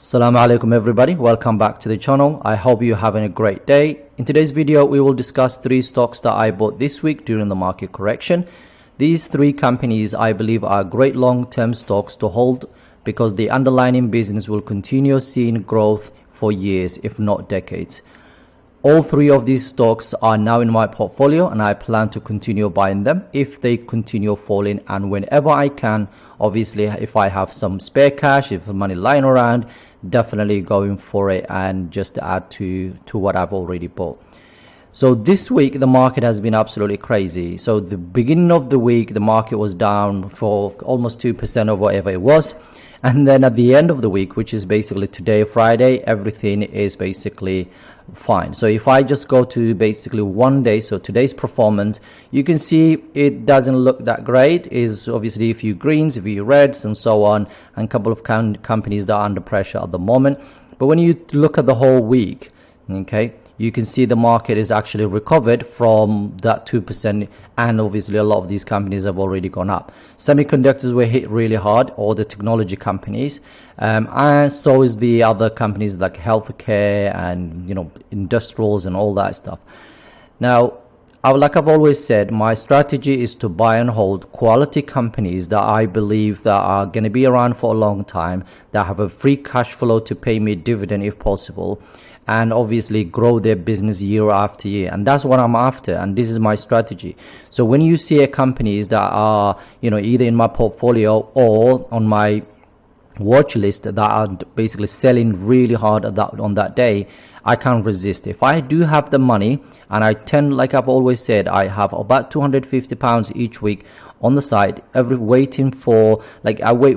Assalamu Alaikum everybody, welcome back to the channel. I hope you're having a great day. In today's video we will discuss 3 stocks that I bought this week during the market correction. These 3 companies I believe are great long-term stocks to hold because the underlying business will continue seeing growth for years if not decades. All 3 of these stocks are now in my portfolio and I plan to continue buying them if they continue falling, and whenever I can, obviously if I have some spare cash, if money lying around, definitely going for it and just add to what I've already bought. So this week the market has been absolutely crazy. So the beginning of the week the market was down for almost 2% or whatever it was, and then at the end of the week, which is basically today, Friday, everything is basically fine. So if I just go to basically one day, so today's performance, you can see it doesn't look that great. Is obviously a few greens, a few reds and so on, and a couple of companies that are under pressure at the moment. But when you look at the whole week, okay, you can see the market is actually recovered from that 2%, and obviously a lot of these companies have already gone up. Semiconductors were hit really hard, all the technology companies, and so is the other companies like healthcare and industrials and all that stuff. Now, like I've always said, my strategy is to buy and hold quality companies that I believe that are going to be around for a long time, that have a free cash flow to pay me dividend if possible, and obviously grow their business year after year. And that's what I'm after, and this is my strategy. So when you see companies that are either in my portfolio or on my watch list that are basically selling really hard on that day, I can't resist. If I do have the money, and I tend, like I've always said, I have about £250 each week on the side, I wait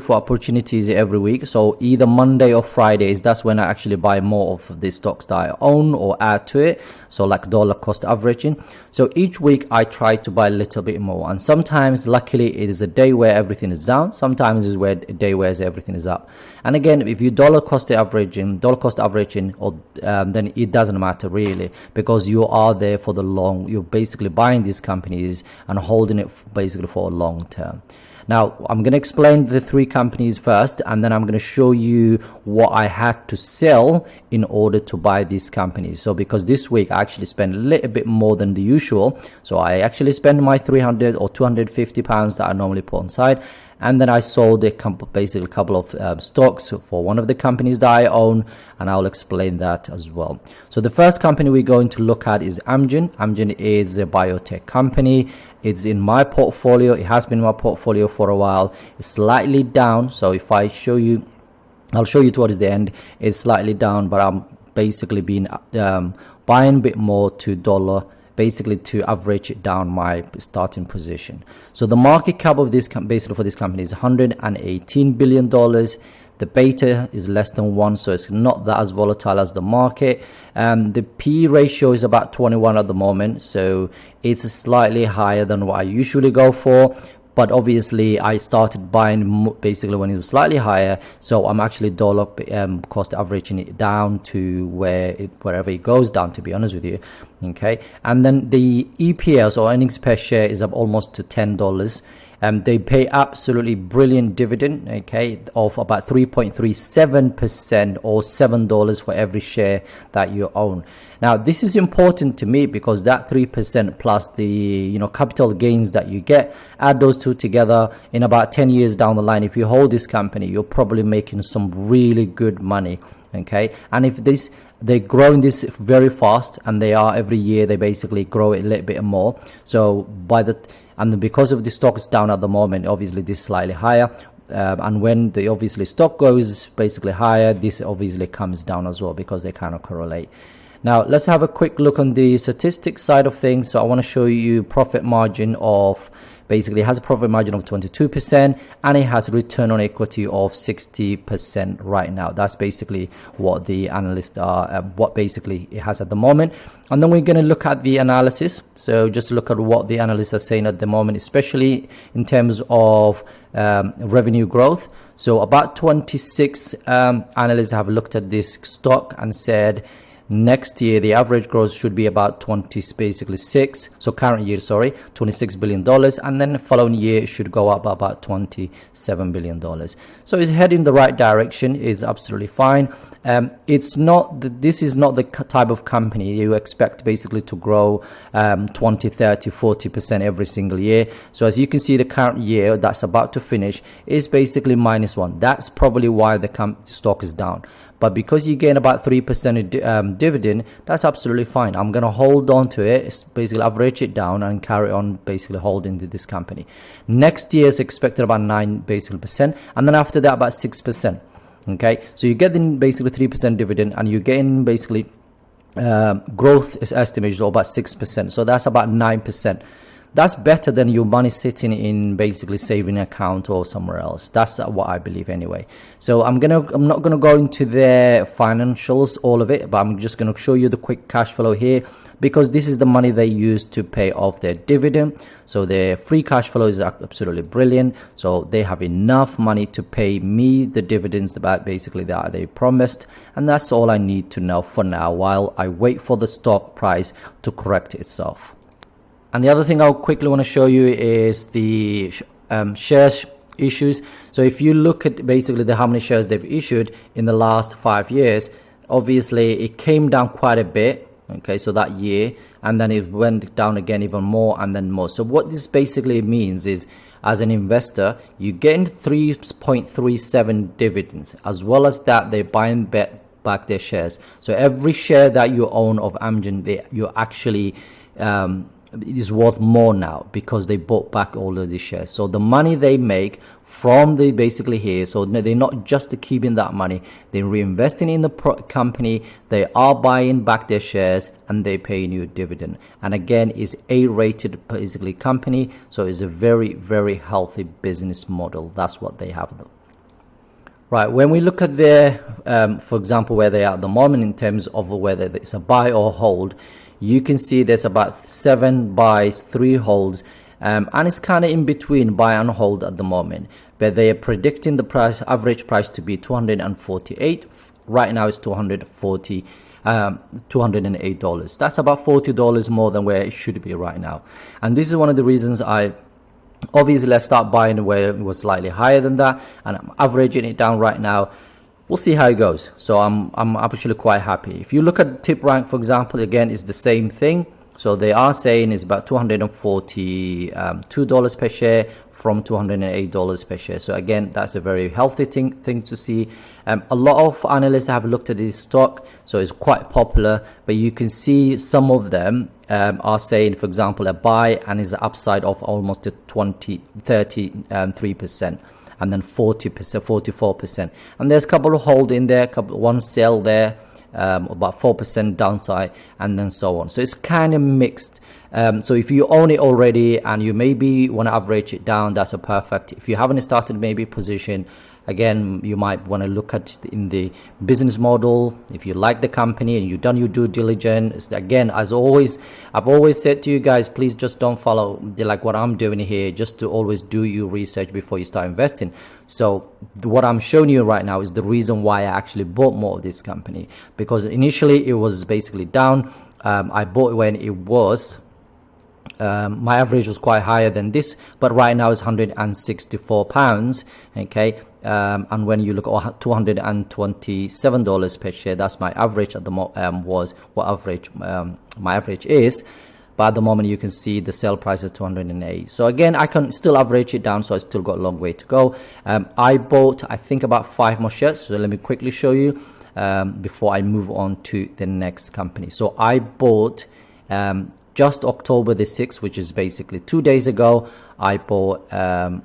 for opportunities every week. So either Monday or Fridays, that's when I actually buy more of the stocks that I own or add to it, so like dollar cost averaging. So each week I try to buy a little bit more, and sometimes luckily it is a day where everything is down, sometimes it's a day where everything is up. And again, if you dollar cost averaging or then it doesn't matter really, because you are there for the long. You're basically buying these companies and holding it basically for a long term. Now I'm going to explain the 3 companies first, and then I'm going to show you what I had to sell in order to buy these companies. So because this week I actually spent a little bit more than the usual, so I actually spent my 300 or 250 pounds that I normally put on side, and then I sold basically a couple of stocks for one of the companies that I own, and I'll explain that as well. So the first company we're going to look at is Amgen. Amgen is a biotech company. It's in my portfolio. It has been in my portfolio for a while. It's slightly down. So if I show you, I'll show you towards the end. It's slightly down, but I'm basically been buying a bit more to dollar, basically to average it down my starting position. So the market cap of this basically for this company is $118 billion. The beta is less than 1, so it's not that as volatile as the market. The P ratio is about 21 at the moment, so it's slightly higher than what I usually go for. But obviously I started buying basically when it was slightly higher, so I'm actually dollar cost averaging it down to wherever it goes down, to be honest with you. Okay, and then the EPS or earnings per share is up almost to $10. They pay absolutely brilliant dividend, okay, of about 3.37% or $7 for every share that you own. Now this is important to me because that 3% plus the capital gains that you get, add those two together, in about 10 years down the line, if you hold this company, you're probably making some really good money. Okay, and if they're growing this very fast, and they are every year, they basically grow it a little bit more. So because of the stock is down at the moment, obviously this is slightly higher, and when the obviously stock goes basically higher, this obviously comes down as well because they kind of correlate. Now let's have a quick look on the statistics side of things. So I want to show you profit margin of, basically it has a profit margin of 22%, and it has return on equity of 60% right now. That's basically what the analysts are, what basically it has at the moment. And then we're going to look at the analysis. So just look at what the analysts are saying at the moment, especially in terms of revenue growth. So about 26 analysts have looked at this stock and said Next year, the average growth should be about 20, basically 6. So current year, sorry, $26 billion. And then the following year, it should go up about $27 billion. So it's heading the right direction. It's absolutely fine. It's not, this is not the type of company you expect basically to grow 20, 30, 40% every single year. So as you can see, the current year that's about to finish is basically -1. That's probably why the stock is down. But because you gain about 3% dividend, that's absolutely fine. I'm going to hold on to it. It's basically average it down and carry on basically holding to this company. Next year is expected about 9 basically percent, and then after that about 6%. Okay, so you're getting basically 3% dividend, and you're getting basically growth is estimated of about 6%. So that's about 9%. That's better than your money sitting in basically saving account or somewhere else. That's what I believe anyway. So I'm not gonna go into their financials, all of it, but I'm just gonna show you the quick cash flow here, because this is the money they use to pay off their dividend. So their free cash flow is absolutely brilliant. So they have enough money to pay me the dividends about basically that they promised, and that's all I need to know for now while I wait for the stock price to correct itself. And the other thing I'll quickly want to show you is the shares issues. So if you look at basically how many shares they've issued in the last 5 years, obviously it came down quite a bit. Okay, so that year, and then it went down again even more, and then more. So what this basically means is, as an investor, you gain 3.37 dividends, as well as that they're buying back their shares. So every share that you own of Amgen, you actually it is worth more now because they bought back all of these shares. So the money they make from the basically here, so they're not just keeping that money, they're reinvesting in the company, they are buying back their shares, and they paying you a dividend. And again, it's A-rated basically company, so it's a very, very healthy business model. That's what they have. Right, when we look at their for example, where they are at the moment in terms of whether it's a buy or hold, you can see there's about 7 buys, 3 holds, and it's kind of in between buy and hold at the moment. But they are predicting the price, average price, to be 248. Right now it's $208. That's about $40 more than where it should be right now. And this is one of the reasons obviously let's start buying where it was slightly higher than that, and I'm averaging it down right now. We'll see how it goes. So I'm actually quite happy. If you look at tip rank, for example, again, it's the same thing. So they are saying it's about $242 per share from $208 per share. So again, that's a very healthy thing to see. A lot of analysts have looked at this stock, so it's quite popular, but you can see some of them are saying, for example, a buy and is an upside of almost 33%. And then 40%, 44%. And there's a couple of hold in there, one sell there, about 4% downside, and then so on. So it's kind of mixed. So if you own it already and you maybe want to average it down, that's a perfect. If you haven't started maybe position, again, you might want to look at in the business model. If you like the company and you've done your due diligence, again, as always, I've always said to you guys, please just don't follow like what I'm doing here, just to always do your research before you start investing. So what I'm showing you right now is the reason why I actually bought more of this company, because initially it was basically down. I bought it when it was my average was quite higher than this, but right now it's £164. Okay, and when you look at $227 per share, that's my average at the was what average my average is. But at the moment you can see the sell price is 208. So again, I can still average it down, so I still got a long way to go. I bought, I think, about 5 more shares. So let me quickly show you before I move on to the next company. So I bought just October the 6th, which is basically 2 days ago. I bought, I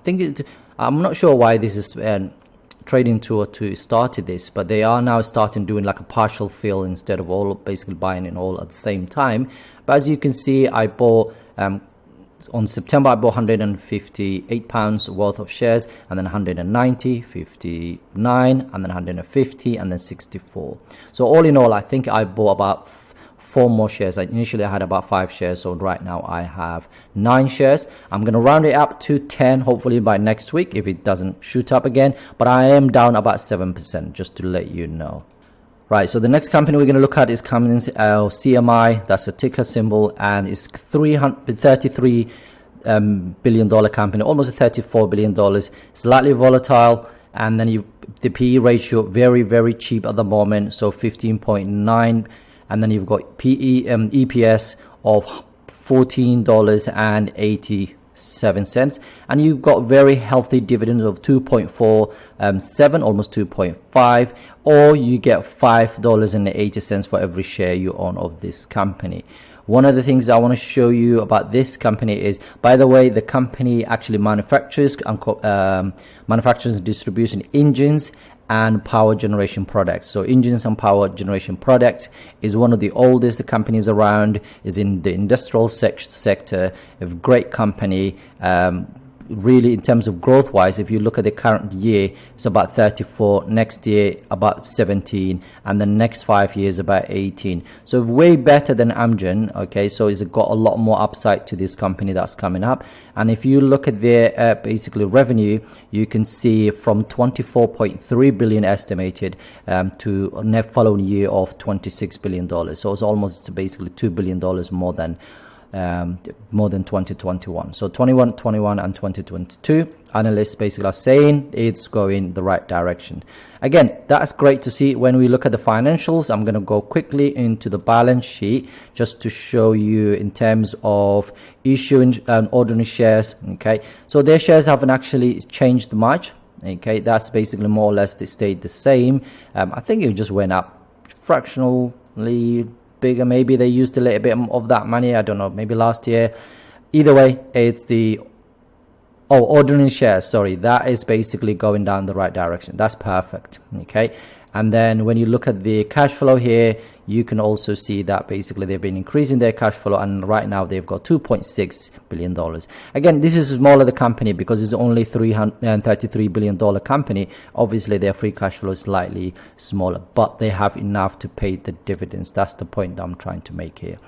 think I'm not sure why this is trading tour to started this, but they are now starting doing like a partial fill instead of all basically buying it all at the same time. But as you can see, I bought on September, I bought £158 worth of shares, and then 190, 59, and then 150, and then 64. So all in all, I think I bought about 4 more shares. Initially I had about 5 shares, so right now I have 9 shares. I'm going to round it up to 10 hopefully by next week if it doesn't shoot up again, but I am down about 7%, just to let you know. Right, so the next company we're going to look at is Cummins CMI. That's a ticker symbol, and it's $33 billion company, almost $34 billion. Slightly volatile, and then the PE ratio very, very cheap at the moment, so 15.9, and then you've got EPS of $14.87, and you've got very healthy dividends of 2.47, almost 2.5, or you get $5.80 for every share you own of this company. One of the things I want to show you about this company is, by the way, the company actually manufactures and distribution engines and power generation products. So engines and power generation products is one of the oldest companies around, is in the industrial sector, a great company. Really, in terms of growth wise, if you look at the current year, it's about 34, next year about 17, and the next 5 years about 18. So way better than Amgen. Okay, so it's got a lot more upside to this company that's coming up. And if you look at their basically revenue, you can see from 24.3 billion estimated to next following year of $26 billion. So it's almost basically $2 billion more than 2021. So 21 and 2022, analysts basically are saying it's going the right direction. Again, that's great to see. When we look at the financials, I'm going to go quickly into the balance sheet just to show you in terms of issuing ordinary shares. Okay, so their shares haven't actually changed much. Okay, that's basically more or less they stayed the same. I think it just went up fractionally bigger. Maybe they used a little bit of that money, I don't know, maybe last year. Either way, it's the ordinary shares, sorry, that is basically going down the right direction. That's perfect. Okay, and then when you look at the cash flow here, you can also see that basically they've been increasing their cash flow, and right now they've got $2.6 billion. Again, this is smaller the company because it's only $333 billion company. Obviously their free cash flow is slightly smaller, but they have enough to pay the dividends. That's the point that I'm trying to make here.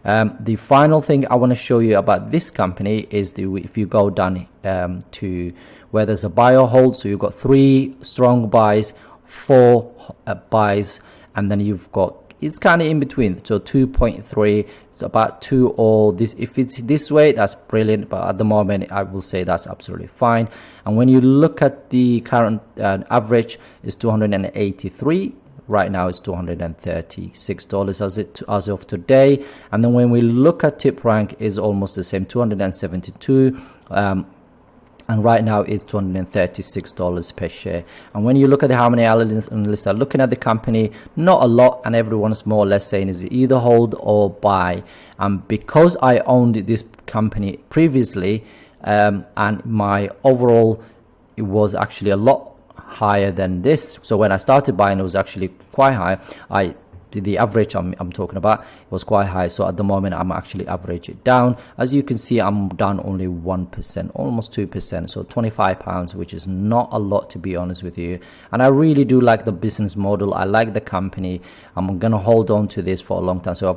The final thing I want to show you about this company is if you go down to where there's a buy or hold, so you've got 3 strong buys, 4 buys, and then you've got, it's kind of in between, so 2.3, it's about 2, or this, if it's this way, that's brilliant, but at the moment I will say that's absolutely fine. And when you look at the current average is 283, right now it's $236 as of today. And then when we look at tip rank, is almost the same, 272, and right now it's $236 per share. And when you look at how many analysts are looking at the company, not a lot, and everyone's more or less saying is either hold or buy. And because I owned this company previously, and my overall, it was actually a lot higher than this. So when I started buying, it was actually quite high. The average I'm talking about was quite high. So at the moment, I'm actually average it down. As you can see, I'm down only 1%, almost 2%. So £25, which is not a lot, to be honest with you. And I really do like the business model. I like the company. I'm going to hold on to this for a long time. So I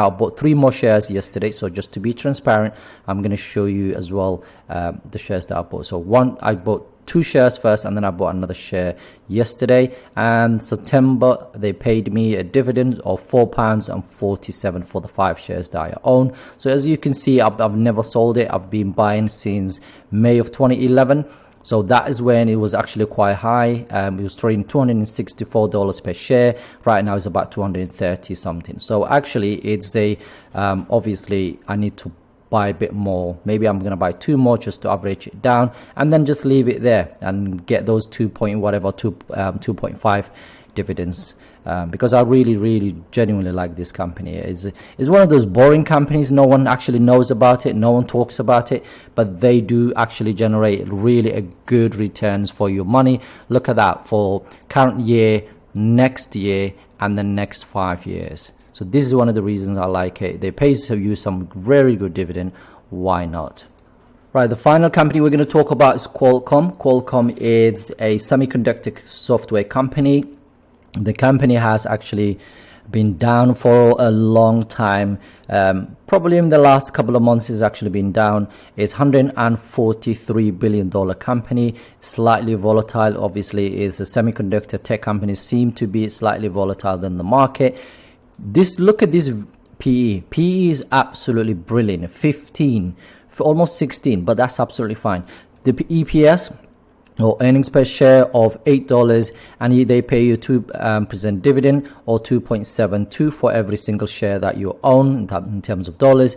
bought 3 more shares yesterday. So just to be transparent, I'm going to show you as well the shares that I bought. So I bought 2 shares first, and then I bought another share yesterday. And September they paid me a dividend of £4.47 for the 5 shares that I own. So as you can see, I've never sold it. I've been buying since May of 2011. So that is when it was actually quite high. It was trading $264 per share. Right now it's about 230 something. So actually it's obviously I need to buy a bit more. Maybe I'm going to buy 2 more just to average it down, and then just leave it there and get those 2.5 dividends, because I really genuinely like this company. It's one of those boring companies. No one actually knows about it, no one talks about it, but they do actually generate really a good returns for your money. Look at that for current year, next year, and the next 5 years. So this is one of the reasons I like it. They pay you some very good dividend. Why not? Right, the final company we're going to talk about is Qualcomm. Qualcomm is a semiconductor software company. The company has actually been down for a long time. Probably in the last couple of months it's actually been down. It's $143 billion company, slightly volatile. Obviously is a semiconductor tech company, seem to be slightly volatile than the market. Look at this PE is absolutely brilliant, 15 for almost 16, but that's absolutely fine. The EPS or earnings per share of $8, and they pay you 2% dividend, or 2.72 for every single share that you own in terms of dollars.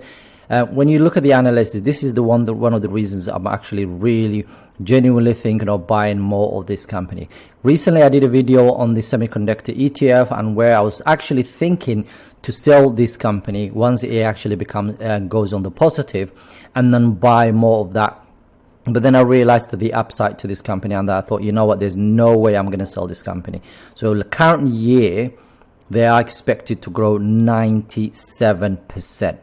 When you look at the analysis, this is one of the reasons I'm actually really genuinely thinking of buying more of this company. Recently I did a video on the semiconductor ETF, and where I was actually thinking to sell this company once it actually goes on the positive, and then buy more of that. But then I realized that the upside to this company, and I thought, you know what, there's no way I'm going to sell this company. So the current year, they are expected to grow 97%.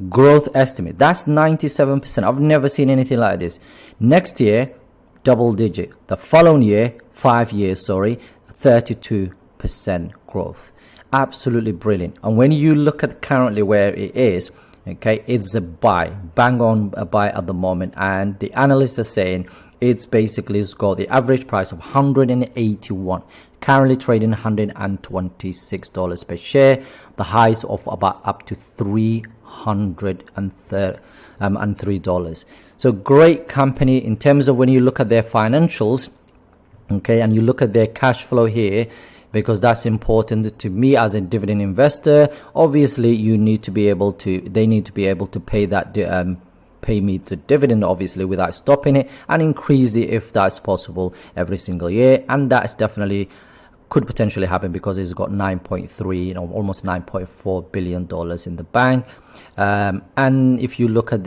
Growth estimate, that's 97%. I've never seen anything like this. Next year, double digit. The following year, 5 years, 32% growth. Absolutely brilliant. And when you look at currently where it is, okay, it's a buy, bang on a buy at the moment, and the analysts are saying it's got the average price of 181, currently trading $126 per share, the highs of about up to $303. So great company in terms of when you look at their financials, okay, and you look at their cash flow here, because that's important to me as a dividend investor. Obviously they need to be able to pay me the dividend, obviously, without stopping it, and increase it if that's possible every single year. And that's definitely could potentially happen, because it's got 9.3, almost $9.4 billion in the bank. And if you look at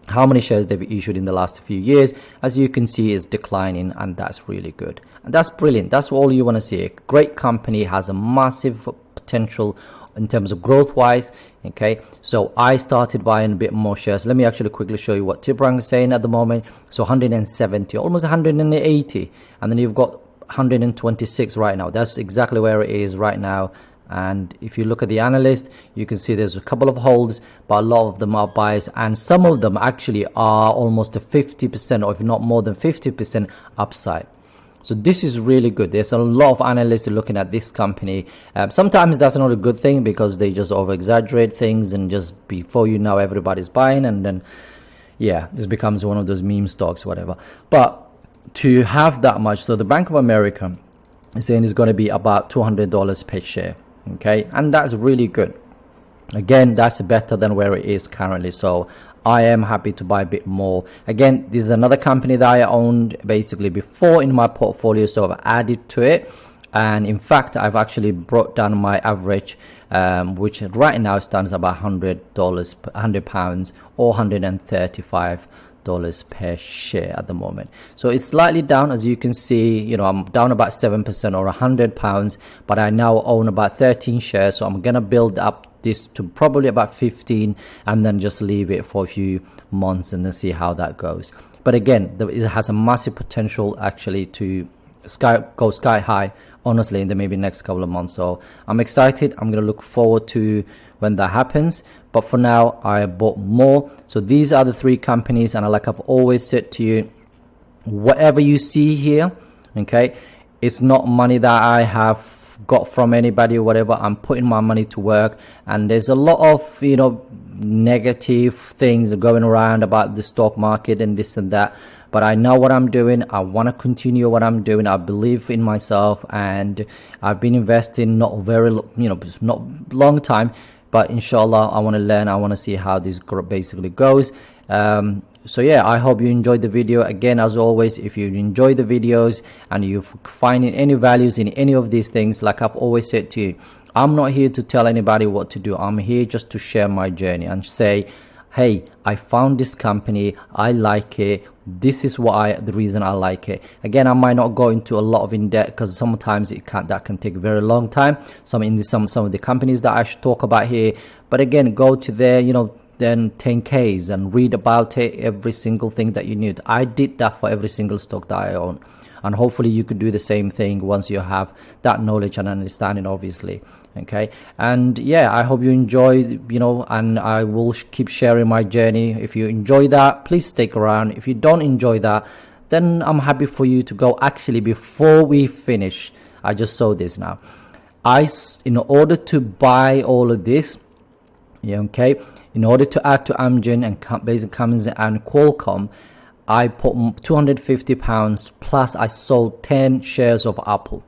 how many shares they've issued in the last few years, as you can see, is declining, and that's really good, and that's brilliant. That's all you want to see. A great company has a massive potential in terms of growth wise. Okay, so I started buying a bit more shares. Let me actually quickly show you what Tibrang is saying at the moment. So 170, almost 180, and then you've got 126 right now. That's exactly where it is right now. And if you look at the analyst, you can see there's a couple of holds, but a lot of them are buys, and some of them actually are almost a 50%, or if not more than 50% upside. So this is really good. There's a lot of analysts looking at this company. Sometimes that's not a good thing, because they just over exaggerate things, and just before you know, everybody's buying, and then this becomes one of those meme stocks, whatever. But to have that much, so the Bank of America is saying it's going to be about $200 per share. Okay, and that's really good. Again, that's better than where it is currently, so I am happy to buy a bit more. Again, this is another company that I owned basically before in my portfolio, so I've added to it, and in fact I've actually brought down my average, which right now stands about £100 or $135 per share at the moment. So it's slightly down, as you can see. I'm down about 7% or £100, but I now own about 13 shares, so I'm gonna build up this to probably about 15, and then just leave it for a few months and then see how that goes. But again, it has a massive potential actually to go sky high, honestly, in the maybe next couple of months. So I'm excited. I'm gonna look forward to when that happens. But for now, I bought more. So these are the 3 companies, and like I've always said to you, whatever you see here, okay, it's not money that I have got from anybody or whatever. I'm putting my money to work, and there's a lot of negative things going around about the stock market and this and that, but I know what I'm doing. I want to continue what I'm doing. I believe in myself, and I've been investing not long time, but inshallah I want to learn. I want to see how this basically goes. So I hope you enjoyed the video. Again, as always, if you enjoy the videos and you find any values in any of these things, like I've always said to you, I'm not here to tell anybody what to do. I'm here just to share my journey and say, hey, I found this company, I like it, this is the reason I like it. Again, I might not go into a lot of in depth, because sometimes that can take a very long time, some of the companies that I should talk about here. But again, go to there, then 10Ks and read about it, every single thing that you need. I did that for every single stock that I own, and hopefully you could do the same thing once you have that knowledge and understanding, obviously. Okay, and yeah, I hope you enjoy, and I will keep sharing my journey. If you enjoy that, please stick around. If you don't enjoy that, then I'm happy for you to go. Actually, before we finish, I just saw this now. In order to buy all of this, okay, in order to add to Amgen and Basic Cummins and Qualcomm, I put £250 plus I sold 10 shares of Apple.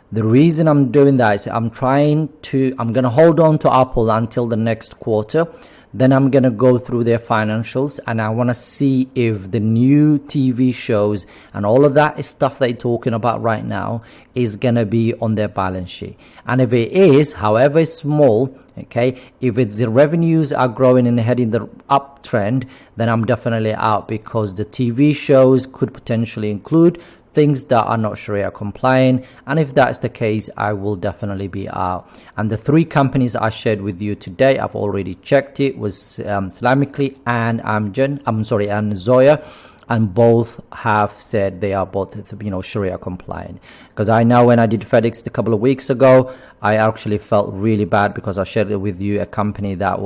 The reason I'm doing that is I'm going to hold on to Apple until the next quarter. Then I'm going to go through their financials, and I want to see if the new TV shows and all of that stuff they're talking about right now is going to be on their balance sheet. And if it is, however small, okay, if it's the revenues are growing and heading the uptrend, then I'm definitely out, because the TV shows could potentially include things that are not Sharia compliant, and if that's the case, I will definitely be out. And the three companies I shared with you today, I've already checked it, was Islamically and and Zoya, and both have said they are both Sharia compliant. Because I know when I did FedEx a couple of weeks ago, I actually felt really bad because I shared it with you, a company that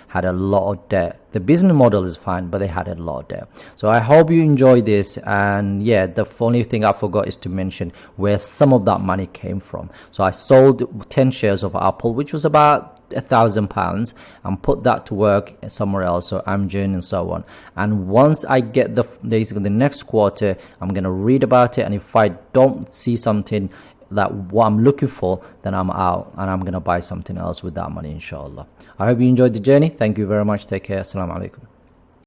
had a lot of debt. The business model is fine, but they had a lot of debt. So I hope you enjoy this. And yeah, the only thing I forgot is to mention where some of that money came from. So I sold 10 shares of Apple, which was about £1,000, and put that to work somewhere else, so Amgen and so on. And once I get basically the next quarter, I'm going to read about it, and if I don't see something that what I'm looking for, then I'm out and I'm going to buy something else with that money, inshallah. I hope you enjoyed the journey. Thank you very much. Take care. Assalamu Alaikum.